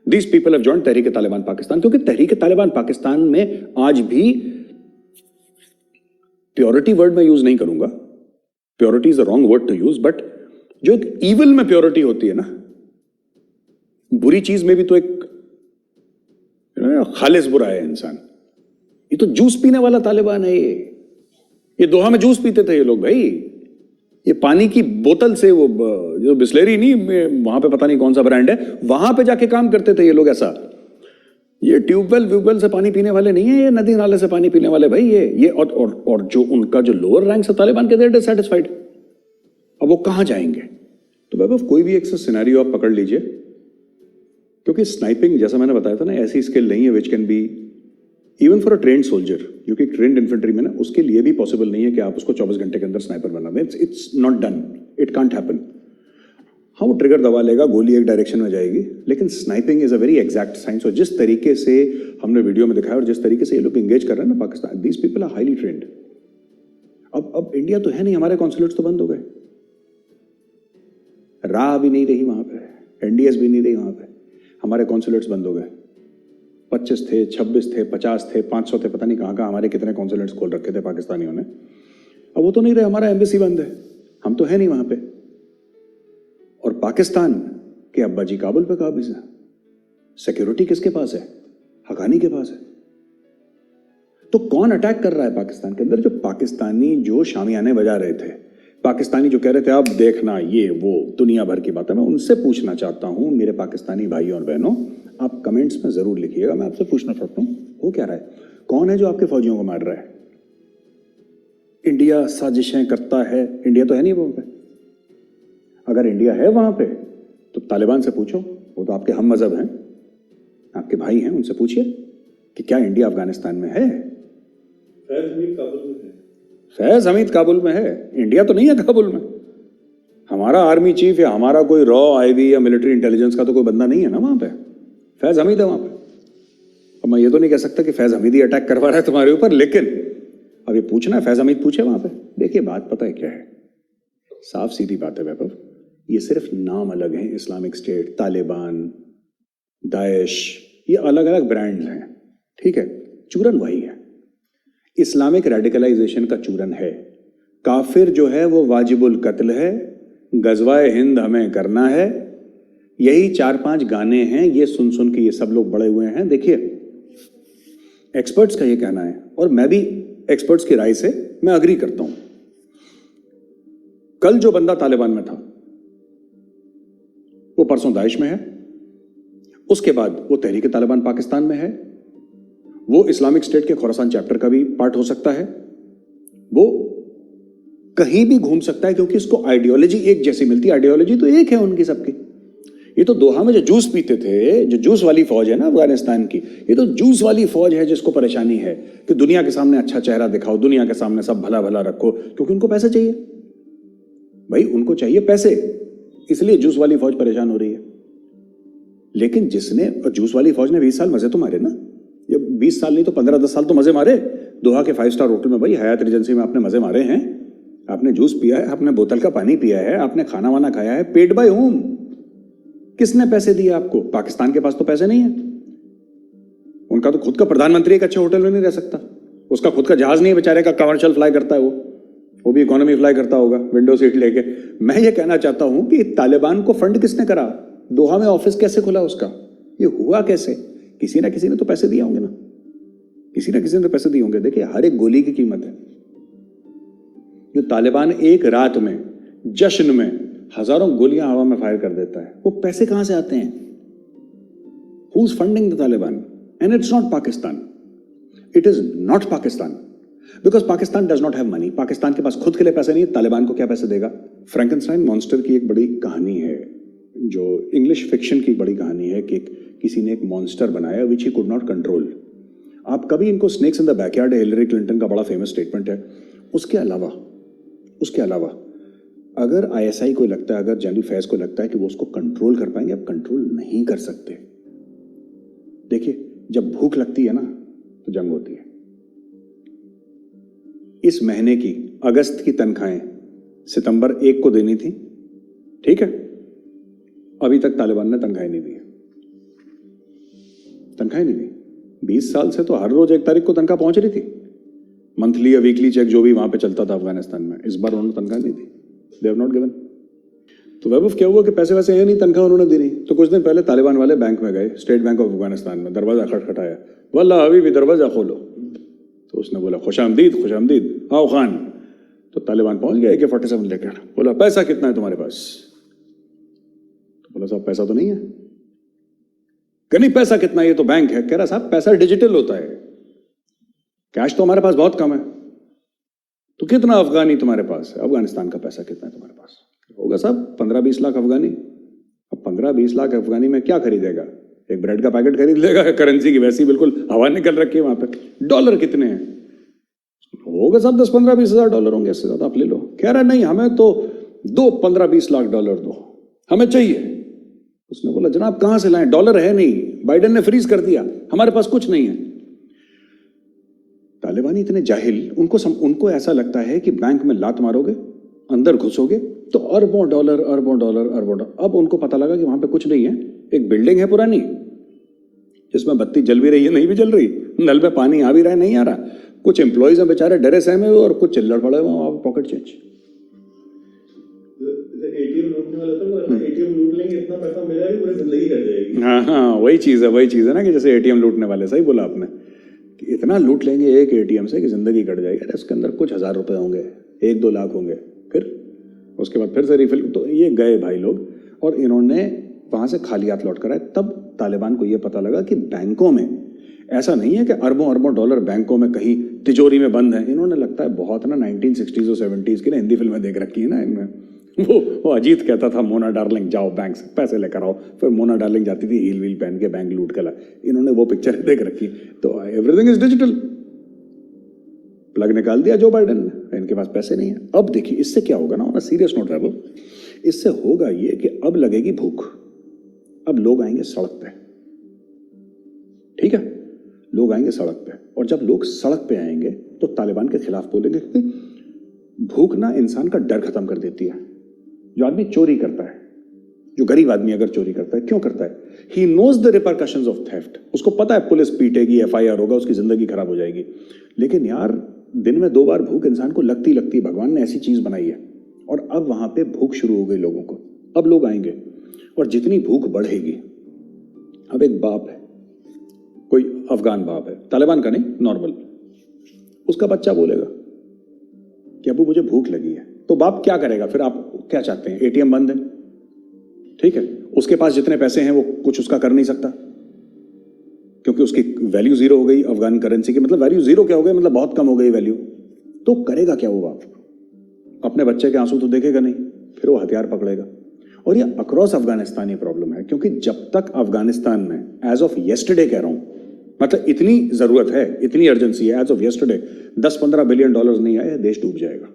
[SPEAKER 1] These people have joined तहरीक तालिबान पाकिस्तान। क्योंकि तहरीक तालिबान पाकिस्तान में आज भी, प्योरिटी वर्ड मैं यूज नहीं करूंगा, purity is the wrong word to use, but जो एक ईविल में प्योरिटी होती है ना, बुरी चीज में भी तो एक खालिस बुरा है इंसान। ये तो जूस पीने वाला तालिबान है। ये दोहा में जूस पीते थे ये लोग भाई। ये पानी की बोतल से, वो जो बिस्लेरी नहीं, वहां पे पता नहीं कौन सा ब्रांड है, वहां पे जाके काम करते थे ये लोग। ऐसा ये ट्यूबवेल से पानी पीने वाले नहीं है, ये नदी नाले से पानी पीने वाले भाई। ये और जो उनका जो लोअर रैंक है तालिबान के, देर डिससैटिस्फाइड। अब वो कहां जाएंगे? तो बाबा कोई भी एक सिनेरियो आप पकड़ लीजिए, क्योंकि स्नाइपिंग जैसा मैंने बताया था ना, ऐसी स्किल नहीं है which can be even for a trend soldier, जो कि ट्रेंड इन्फेंट्री में ना, उसके लिए भी पॉसिबल नहीं है कि आप उसको 24 घंटे के अंदर स्नाइपर बना दें। It's not done, it can't happen. हाँ, वो ट्रिगर दबा लेगा, गोली एक डायरेक्शन में जाएगी, लेकिन sniping is a very exact science. और जिस तरीके से हमने वीडियो में दिखाया और जिस तरीके से ये लोग एंगेज कर रहे हैं ना Pakistan, these people are highly trained. अब इंडिया तो है नहीं, हमारे कॉन्सुलेट्स तो बंद हो गए, राह भी नहीं रही वहां पे, एनडीएस भी नहीं रही वहां पे, हमारे कॉन्सुलेट्स बंद हो गए। 25 थे, 26 थे, 50 थे, 500 थे, पता नहीं कहाँ कहाँ हमारे कितने कॉन्सुलेट्स खोल रखे थे पाकिस्तानियों ने। अब वो तो नहीं रहे, हमारा एम्बेसी बंद है, हम तो है नहीं वहां पे। और पाकिस्तान के अब्बा जी काबुल पे काबिज है। सिक्योरिटी किसके पास है? हकानी के पास है। तो कौन अटैक कर रहा है पाकिस्तान के अंदर? जो पाकिस्तानी जो शामियाने बजा रहे थे, पाकिस्तानी जो कह रहे थे अब देखना ये वो दुनिया भर की बात है। मैं उनसे पूछना चाहता हूं, मेरे पाकिस्तानी भाई और बहनों, आप कमेंट्स में जरूर लिखिएगा। मैं आपसे पूछना चाहता हूं, हो क्या रहा है? कौन है जो आपके फौजियों को मार रहा है? इंडिया साजिशें करता है? इंडिया तो है नहीं वहां पे। अगर इंडिया है वहां पे तो तालिबान से पूछो, वो तो आपके हम मजहब हैं, आपके भाई हैं, उनसे पूछिए कि क्या इंडिया अफगानिस्तान में है? फैज हमीद काबुल में है, इंडिया तो नहीं है काबुल में। हमारा आर्मी चीफ या हमारा कोई रॉ आईवी या मिलिट्री इंटेलिजेंस का तो कोई बंदा नहीं है ना वहां पे, फैज हमीद है वहां पे। अब मैं ये तो नहीं कह सकता कि फैज हमीद ही अटैक करवा रहा है तुम्हारे ऊपर, लेकिन अब ये पूछना है, फैज हमीद पूछे वहां पे। देखिए बात पता है क्या है, साफ सीधी बात है वैभव, ये सिर्फ नाम अलग हैं। इस्लामिक स्टेट, तालिबान, दाइश, ये अलग अलग ब्रांड्स हैं, ठीक है, चूरन वही है। इस्लामिक रेडिकलाइजेशन का चूरन है। काफिर जो है वो वाजिबुल कत्ल है, गजवाए हिंद हमें करना है, यही 4-5 गाने हैं, ये सुन सुन के ये सब लोग बड़े हुए हैं। देखिए एक्सपर्ट्स का ये कहना है, और मैं भी एक्सपर्ट्स की राय से मैं अग्री करता हूं। कल जो बंदा तालिबान में था वो परसों दाइश में है, उसके बाद वो तहरीक तालिबान पाकिस्तान में है, वो इस्लामिक स्टेट के खुरासान चैप्टर का भी पार्ट हो सकता है, वो कहीं भी घूम सकता है, क्योंकि इसको आइडियोलॉजी एक जैसी मिलती है। आइडियोलॉजी तो एक है उनकी सबकी। ये तो दोहा में जो जूस पीते थे, जो जूस वाली फौज है ना अफगानिस्तान की, ये तो जूस वाली फौज है जिसको परेशानी है कि दुनिया के सामने अच्छा चेहरा दिखाओ, दुनिया के सामने सब भला भला रखो, क्योंकि उनको पैसे चाहिए भाई, उनको चाहिए पैसे, इसलिए जूस वाली फौज परेशान हो रही है। लेकिन जिसने, जूस वाली फौज ने 20 साल मजे तो मारे ना, ये 20 साल नहीं तो 15-10 साल तो मजे मारे। दोहा के 5 स्टार होटल में भाई, हयात रिजेंसी में आपने मजे मारे हैं, आपने जूस पिया है, आपने बोतल का पानी पिया है, आपने खाना वाना खाया है, पेड बाय होम। किसने पैसे दिए आपको? पाकिस्तान के पास तो पैसे नहीं है। उनका तो खुद का प्रधानमंत्री एक अच्छे होटल में नहीं रह सकता, उसका खुद का जहाज नहीं है बेचारे का, कमर्शियल फ्लाई करता है वो भी इकोनॉमी फ्लाई करता होगा विंडो सीट लेके। मैं ये कहना चाहता हूं कि तालिबान को फंड किसने करा? दोहा में ऑफिस कैसे खुला उसका? ये हुआ कैसे? किसी ना किसी ने तो पैसे दिए होंगे ना, किसी ना किसी ने तो पैसे दिए होंगे। देखिए, हर एक गोली की कीमत है। जो तालिबान एक रात में जश्न में हजारों गोलियां हवा में फायर कर देता है, वो पैसे कहां से आते हैं? Who is funding the Taliban? And it's not Pakistan, it is not Pakistan, because Pakistan does not have money. Pakistan के पास खुद के लिए पैसे नहीं है, तालिबान को क्या पैसे देगा? फ्रैंकेनस्टाइन मॉन्स्टर की एक बड़ी कहानी है, जो इंग्लिश फिक्शन की बड़ी कहानी है कि किसी ने एक मॉन्स्टर बनाया विच ही कुड नॉट कंट्रोल। आप कभी इनको snakes in the backyard, Hillary Clinton का बड़ा फेमस स्टेटमेंट है। उसके अलावा अगर आईएसआई को लगता है, अगर जनरल फैज को लगता है कि वो उसको कंट्रोल कर पाएंगे, अब कंट्रोल नहीं कर सकते। देखिए, जब भूख लगती है ना तो जंग होती है। इस महीने की अगस्त की तनख्वाहें सितंबर 1 को देनी थी, ठीक है? अभी तक तालिबान ने तनख्वाहें नहीं दी। 20 साल से तो हर रोज 1 तारीख को तनख्वाह पहुंच रही थी, मंथली या वीकली चेक जो भी वहां पे चलता था अफगानिस्तान में। इस बार उन्होंने तनख्वाह नहीं दी, दे हैव नॉट गिवन। तो वैभव क्या हुआ कि पैसे वैसे है नहीं, तनख्वाह उन्होंने दी नहीं। तो कुछ दिन पहले तालिबान वाले बैंक में गए, स्टेट बैंक ऑफ अफगानिस्तान में, दरवाजा खटखटाया, वल्ला अभी भी दरवाजा खोलो। तो उसने बोला खुशामदीद, आओ खान। तो तालिबान पहुंच गया AK-47 लेकर, बोला पैसा कितना है तुम्हारे पास? तो बोला साहब पैसा तो नहीं है। नहीं, पैसा कितना है? ये तो बैंक है। कह रहा साहब पैसा डिजिटल होता है, कैश तो हमारे पास बहुत कम है। तो कितना अफगानी तुम्हारे पास है? अफगानिस्तान का पैसा कितना है तुम्हारे पास? होगा साहब 15-20 लाख अफगानी। अब 15-20 लाख अफगानी में क्या खरीदेगा? एक ब्रेड का पैकेट खरीद लेगा। करेंसी की वैसी बिल्कुल हवा निकल रखी है वहां पे। डॉलर कितने हैं? होगा साहब 10-15-20 हजार डॉलर होंगे, इससे ज्यादा आप ले लो। कह रहा नहीं, हमें तो 15-20 लाख डॉलर दो, हमें चाहिए। उसने बोला जनाब कहां से लाएं? डॉलर है नहीं, बाइडेन ने फ्रीज कर दिया, हमारे पास कुछ नहीं है। तालिबानी इतने जाहिल, उनको ऐसा लगता है कि बैंक में लात मारोगे, अंदर घुसोगे तो अरबों डॉलर। अब उनको पता लगा कि वहां पे कुछ नहीं है। एक बिल्डिंग है पुरानी, जिसमें बत्ती जल भी रही है, नहीं भी जल रही, नल में पानी आ भी रहा है, नहीं आ रहा। कुछ एम्प्लॉइज हैं बेचारे डरे सहमे हुए, और कुछ चिल्लड़ पड़े हुए वहां पॉकेट चेंज।
[SPEAKER 8] एटीएम लूट लेंगे, इतना पैसा मिलेगा कि पूरी जिंदगी कट जाएगी।
[SPEAKER 1] हाँ, वही चीज है ना, कि जैसे एटीएम लूटने वाले, सही बोला आपने, कि इतना लूट लेंगे एक एटीएम से कि जिंदगी कट जाएगी। उसके अंदर कुछ 1000 रुपए होंगे, 1-2 लाख होंगे, फिर उसके बाद फिर से रिफिल। तो ये गए भाई लोग, और इन्होंने वहां से खाली हाथ लौट कर आए। तब तालिबान को यह पता लगा कि बैंकों में ऐसा नहीं है कि अरबों डॉलर बैंकों में कहीं तिजोरी में बंद है। इन्होंने लगता है बहुत ना 1960s और 70s की ना हिंदी फिल्में देख रखी है ना इनमें। वो अजीत कहता था मोना डार्लिंग जाओ बैंक से पैसे लेकर आओ, फिर मोना डार्लिंग जाती थी हील व्हील पहन के बैंक लूट कर ला। इन्होंने वो पिक्चर देख रखी। तो एवरीथिंग इज डिजिटल। प्लग निकाल दिया जो बाइडेन ने, इनके पास पैसे नहीं है। अब देखिए इससे क्या होगा ना, ऑन अ सीरियस नोट है वो, इससे होगा ये कि अब लगेगी भूख। अब लोग आएंगे सड़क पे, ठीक है, लोग आएंगे सड़क पे। और जब लोग सड़क पे आएंगे तो तालिबान के खिलाफ बोलेंगे। भूख ना इंसान का डर खत्म कर देती है। जो आदमी चोरी करता है, जो गरीब आदमी अगर चोरी करता है, क्यों करता है? He knows the repercussions of theft. उसको पता है पुलिस पीटेगी, FIR होगा, उसकी जिंदगी खराब हो जाएगी। लेकिन यार दिन में 2 बार भूख इंसान को लगती, भगवान ने ऐसी चीज बनाई है। और अब वहां पे भूख शुरू हो गई लोगों को। अब लोग आएंगे और जितनी भूख बढ़ेगी, अब एक बाप है, कोई अफगान बाप है, तालिबान का नहीं, नॉर्मल, उसका बच्चा बोलेगा कि अबू मुझे भूख लगी है। तो बाप क्या करेगा? फिर आप क्या चाहते हैं? ATM बंद है, ठीक है, उसके पास जितने पैसे हैं वो कुछ उसका कर नहीं सकता, क्योंकि उसकी वैल्यू 0 हो गई अफगान करेंसी की। मतलब वैल्यू 0 क्या हो गई? मतलब बहुत कम हो गई वैल्यू। तो करेगा क्या वो बाप? अपने बच्चे के आंसू तो देखेगा नहीं, फिर वो हथियार पकड़ेगा। और ये अक्रॉस अफगानिस्तान ही प्रॉब्लम है, क्योंकि जब तक अफगानिस्तान में एज ऑफ येस्टरडे कह रहा हूं, मतलब इतनी जरूरत है, इतनी अर्जेंसी है, as of yesterday 10-15 billion dollars नहीं आए, देश डूब जाएगा।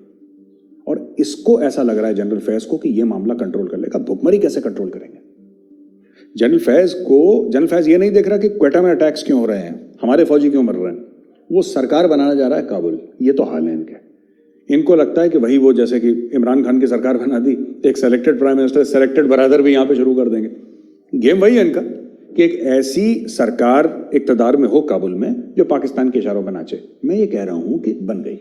[SPEAKER 1] और इसको ऐसा लग रहा है जनरल फैज को कि ये मामला कंट्रोल कर लेगा। भुखमरी कैसे कंट्रोल करेंगे? जनरल फैज ये नहीं देख रहा कि क्वेटा में अटैक्स क्यों हो रहे हैं, हमारे फौजी क्यों मर रहे हैं। वो सरकार बनाना जा रहा है काबुल। ये तो हाल है इनके। इनको लगता है कि वही वो जैसे कि इमरान खान की सरकार बना दी, एक selected prime minister, selected Baradar भी यहां पे शुरू कर देंगे। गेम वही है इनका कि एक ऐसी सरकार इक्तदार में हो काबुल में जो पाकिस्तान के इशारों पर नाचे। मैं ये कह रहा हूं कि बन गई,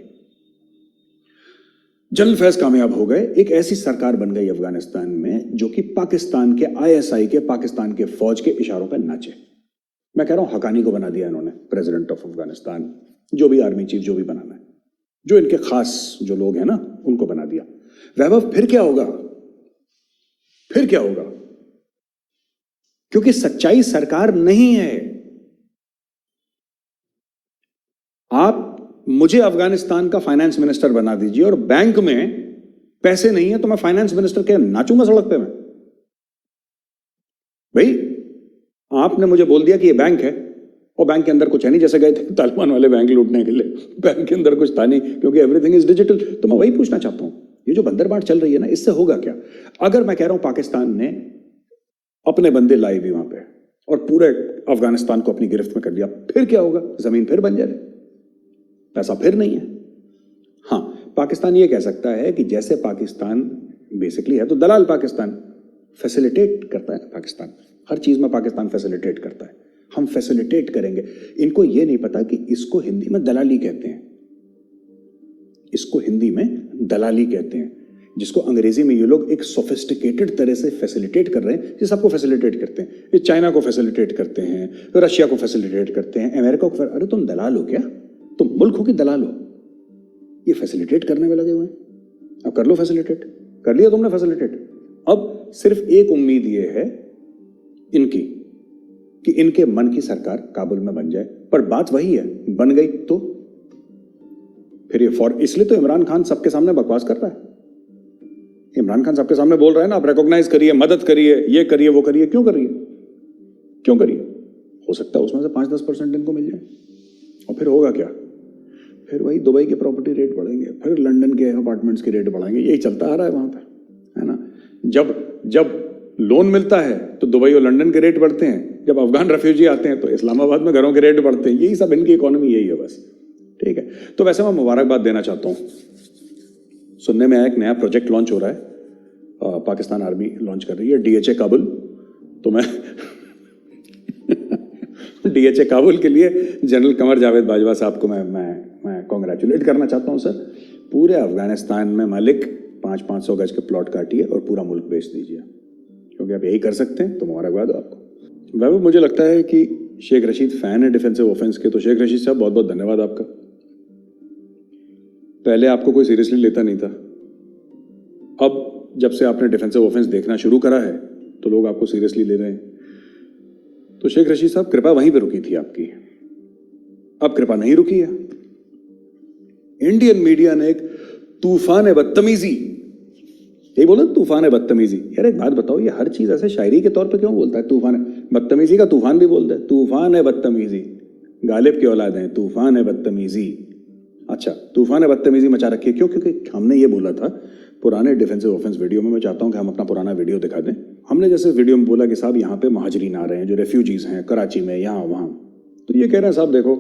[SPEAKER 1] जनरल फैज कामयाब हो गए, एक ऐसी सरकार बन गई अफगानिस्तान में जो कि पाकिस्तान के ISI के, पाकिस्तान के फौज के इशारों पर नाचे। मैं कह रहा हूं हकानी को बना दिया इन्होंने प्रेसिडेंट ऑफ अफगानिस्तान, जो भी आर्मी चीफ जो भी बनाना है, जो इनके खास जो लोग हैं ना उनको बना दिया। वैभव फिर क्या होगा, फिर क्या होगा? क्योंकि सच्चाई सरकार नहीं है। आप मुझे अफगानिस्तान का फाइनेंस मिनिस्टर बना दीजिए और बैंक में पैसे नहीं है तो मैं फाइनेंस मिनिस्टर के नाचूंगा सड़क पे मैं? भाई आपने मुझे बोल दिया कि ये बैंक है और बैंक के अंदर कुछ है नहीं, जैसे गए थे तालिबान वाले बैंक लूटने के लिए, बैंक के अंदर कुछ था नहीं क्योंकि एवरीथिंग इज डिजिटल। तो मैं वही पूछना चाहता हूं, ये जो बंदरबाट चल रही है ना, इससे होगा क्या? अगर मैं कह रहा हूं पाकिस्तान ने अपने बंदे लाए भी वहां पे और पूरे अफगानिस्तान को अपनी गिरफ्त में कर लिया, फिर क्या होगा? जमीन फिर बंजर है, पैसा फिर नहीं है। हाँ, पाकिस्तान ये कह सकता है कि जैसे पाकिस्तान बेसिकली है तो दलाल पाकिस्तान फैसिलिटेट करता है। पाकिस्तान हर चीज में पाकिस्तान फैसिलिटेट करता है, हम फैसिलिटेट करेंगे। इनको ये नहीं पता कि इसको हिंदी में दलाली कहते हैं, इसको हिंदी में दलाली कहते हैं, जिसको अंग्रेजी में ये लोग एक सोफिस्टिकेटेड तरह से फैसिलिटेट कर रहे हैं। ये सबको फैसिलिटेट करते हैं, ये चाइना को फैसिलिटेट करते हैं, रशिया को फैसिलिटेट करते हैं, अमेरिका को। अरे तुम दलाल हो क्या? तुम मुल्क हो कि दलाल हो? ये फैसिलिटेट करने में लगे हुए हैं। अब कर लो फैसिलिटेट, कर लिया तुमने फैसिलिटेट। अब सिर्फ एक उम्मीद ये है इनकी कि इनके मन की सरकार काबुल में बन जाए, पर बात वही है, बन गई तो फिर ये इसलिए तो इमरान खान सबके सामने बकवास कर रहा है। इमरान खान सबके सामने बोल रहा है ना, आप रिकॉग्नाइज करिए, मदद करिए, ये करिए, वो करिए। क्यों करिए? क्यों करिए? हो सकता है उसमें से 5-10% इनको मिल जाए और फिर होगा क्या? फिर वही दुबई के प्रॉपर्टी रेट बढ़ेंगे, फिर लंदन के अपार्टमेंट्स के रेट बढ़ेंगे। यही चलता आ रहा है वहां पर, है ना। जब लोन मिलता है तो दुबई और लंदन के रेट बढ़ते हैं, जब अफगान रेफ्यूजी आते हैं तो इस्लामाबाद में घरों के रेट बढ़ते हैं। यही सब इनकी इकोनॉमी यही है बस, ठीक है। तो वैसे मैं मुबारकबाद देना चाहता हूँ। सुनने में आया एक नया प्रोजेक्ट लॉन्च हो रहा है, पाकिस्तान आर्मी लॉन्च कर रही है, DHA काबुल। तो मैं DHA काबुल के लिए जनरल कमर जावेद बाजवा साहब को मैं कॉन्ग्रेचुलेट करना चाहता हूँ। सर, पूरे अफगानिस्तान में मालिक 500 गज के प्लॉट काटिए और पूरा मुल्क बेच दीजिए, क्योंकि आप यही कर सकते हैं। तो मुबारकबाद आपको। वैभव, मुझे लगता है कि शेख रशीद फैन है डिफेंसिव ऑफेंस के, तो शेख रशीद साहब बहुत बहुत धन्यवाद आपका। पहले आपको कोई सीरियसली लेता नहीं था, अब जब से आपने डिफेंसिव ऑफेंस देखना शुरू करा है तो लोग आपको सीरियसली ले रहे हैं। तो शेख रशीद साहब, कृपा वहीं पे रुकी थी आपकी, अब कृपा नहीं रुकी है। इंडियन मीडिया ने एक तूफान बदतमीजी, यही बोला, तूफान है बदतमीजी। यार एक बात बताओ, ये हर चीज ऐसे शायरी के तौर पे क्यों बोलता है? तूफान है बदतमीजी का तूफान भी बोलता है, तूफान है बदतमीजी, गालिब की औलाद है, तूफान है बदतमीजी। अच्छा, तूफान है बदतमीजी मचा रखी है, क्यों? क्योंकि हमने ये बोला था पुराने डिफेंसिव ऑफेंस वीडियो में। मैं चाहता हूं कि हम अपना पुराना वीडियो दिखा दें। हमने जैसे वीडियो में बोला कि साहब यहाँ पे महाजरीन आ रहे हैं जो रेफ्यूजीज हैं कराची में, यहाँ वहां, तो ये कह रहे हैं साहब देखो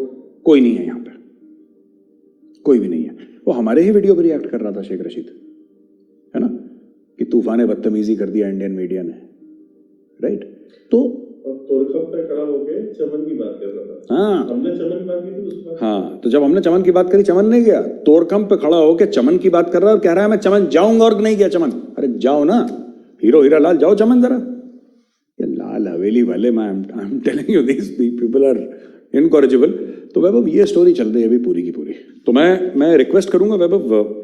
[SPEAKER 1] कोई नहीं है यहाँ पे, कोई भी नहीं है। वो हमारे ही वीडियो पर रिएक्ट कर रहा था शेख रशीद, है ना, कि तूफान बदतमीजी कर दिया इंडियन मीडिया ने, राइट। तो
[SPEAKER 8] तोरखम पे खड़ा होके चमन की बात कर रहा था।
[SPEAKER 1] हाँ,
[SPEAKER 8] हमने चमन की बात की थी उस बात।
[SPEAKER 1] हाँ, तो जब हमने चमन की बात करी, चमन नहीं गया, तोरखम पे खड़ा होके चमन की बात कर रहा है और कह रहा है मैं चमन जाऊंगा, और नहीं गया चमन। अरे जाओ ना, हीरो हीरा लाल, जाओ चमन जरा। ये लाल हवेली वाले, मैं I am telling you, these people are incorrigible. तो वैभव, ये स्टोरी चल रही है अभी पूरी की पूरी। तो मैं रिक्वेस्ट करूंगा वैभव,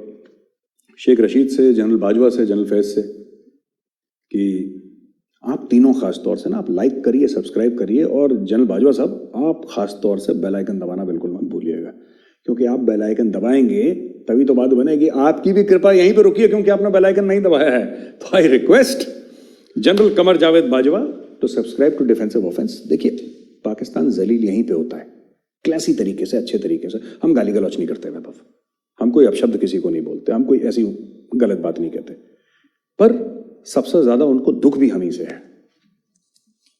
[SPEAKER 1] शेख रशीद से, जनरल बाजवा से, जनरल फैज से, कि आप तीनों खास तौर से ना, आप लाइक करिए, सब्सक्राइब करिए, और जनरल बाजवा साहब आप खास तौर से बेल आइकन दबाना बिल्कुल मत भूलिएगा, क्योंकि आप बेल आइकन दबाएंगे तभी तो बात बनेगी। आपकी भी कृपा यहीं पे रुकी है क्योंकि आपने बेल आइकन नहीं दबाया है। तो I request General Qamar Javed Bajwa to subscribe to defensive offence. देखिए, पाकिस्तान जलील यहीं पे होता है, क्लासी तरीके से, अच्छे तरीके से। हम गाली गलौच नहीं करते वैभव, हम कोई अपशब्द किसी को नहीं बोलते, हम कोई ऐसी गलत बात नहीं कहते, पर सबसे ज्यादा उनको दुख भी हम ही से है।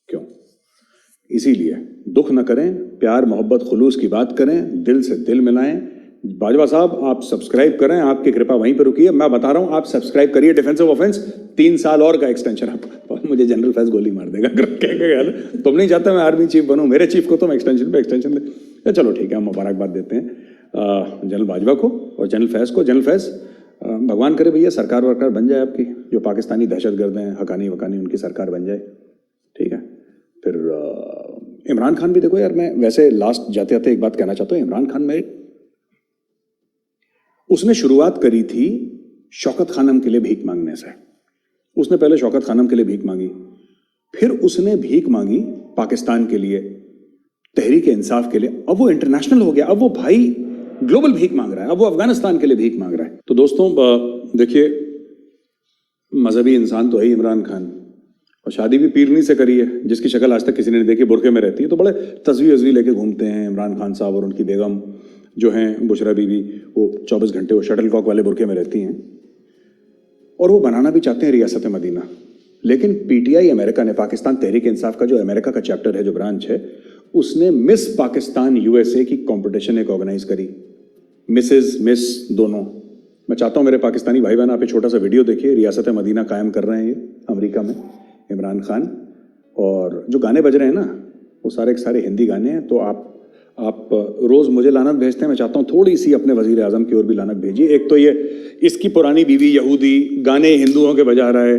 [SPEAKER 1] क्यों? इसीलिए दुख न करें, प्यार मोहब्बत खुलूस की बात करें, दिल से दिल मिलाएं। बाजवा साहब आप सब्सक्राइब करें, आपकी कृपा वहीं पर रुकी है। मैं बता रहा हूं, आप सब्सक्राइब करिए डिफेंसिव ऑफेंस, 3 साल और का एक्सटेंशन। आप मुझे जनरल फैज गोली मार देगा, तुम नहीं चाहते मैं आर्मी चीफ बनूं, मेरे चीफ को तुम एक्सटेंशन पे एक्सटेंशन दे। चलो ठीक है, हम मुबारकबाद देते हैं जनरल बाजवा को और जनरल फैज को। जनरल फैज भगवान करे भैया सरकार वरकार बन जाए आपकी, जो पाकिस्तानी दहशतगर्द हैं हकानी वकानी उनकी सरकार बन जाए, ठीक है। फिर इमरान खान भी देखो यार, मैं वैसे लास्ट जाते जाते एक बात कहना चाहता हूँ। इमरान खान में उसने शुरुआत करी थी शौकत खानम के लिए भीख मांगने से। उसने पहले शौकत खानम के लिए भीख मांगी, फिर उसने भीख मांगी पाकिस्तान के लिए, तहरीक इंसाफ के लिए। अब वो इंटरनेशनल हो गया, अब वो भाई ग्लोबल भीख मांग रहा है, अब वो अफगानिस्तान के लिए भीख मांग रहा है। तो दोस्तों देखिए, मजहबी इंसान तो है इमरान खान, और शादी भी पीरनी से करी है, जिसकी शक्ल आज तक किसी ने नहीं देखी, बुरखे में रहती है। तो बड़े तस्वीर लेके घूमते हैं इमरान खान साहब, और उनकी बेगम जो हैं बुशरा बीवी, वो 24 घंटे वो शटल कॉक वाले बुरखे में रहती हैं, और वो बनाना भी चाहते हैं रियासत मदीना। लेकिन पीटीआई अमेरिका ने, पाकिस्तान तहरीक इंसाफ का जो अमेरिका का चैप्टर है, जो ब्रांच है, उसने मिस पाकिस्तान यूएसए की कंपटीशन एक ऑर्गेनाइज करी, मिस दोनों। मैं चाहता हूं मेरे पाकिस्तानी भाई बहन, आप एक छोटा सा वीडियो देखिए। रियासत मदीना कायम कर रहे हैं ये अमेरिका में इमरान खान, और जो गाने बज रहे हैं ना, वो सारे के सारे हिंदी गाने हैं। तो आप रोज मुझे लानत भेजते हैं, मैं चाहता हूँ थोड़ी सी अपने वजीर आजम की ओर भी लानत भेजिए। एक तो ये इसकी पुरानी बीवी यहूदी गाने हिंदुओं के बजा रहा है,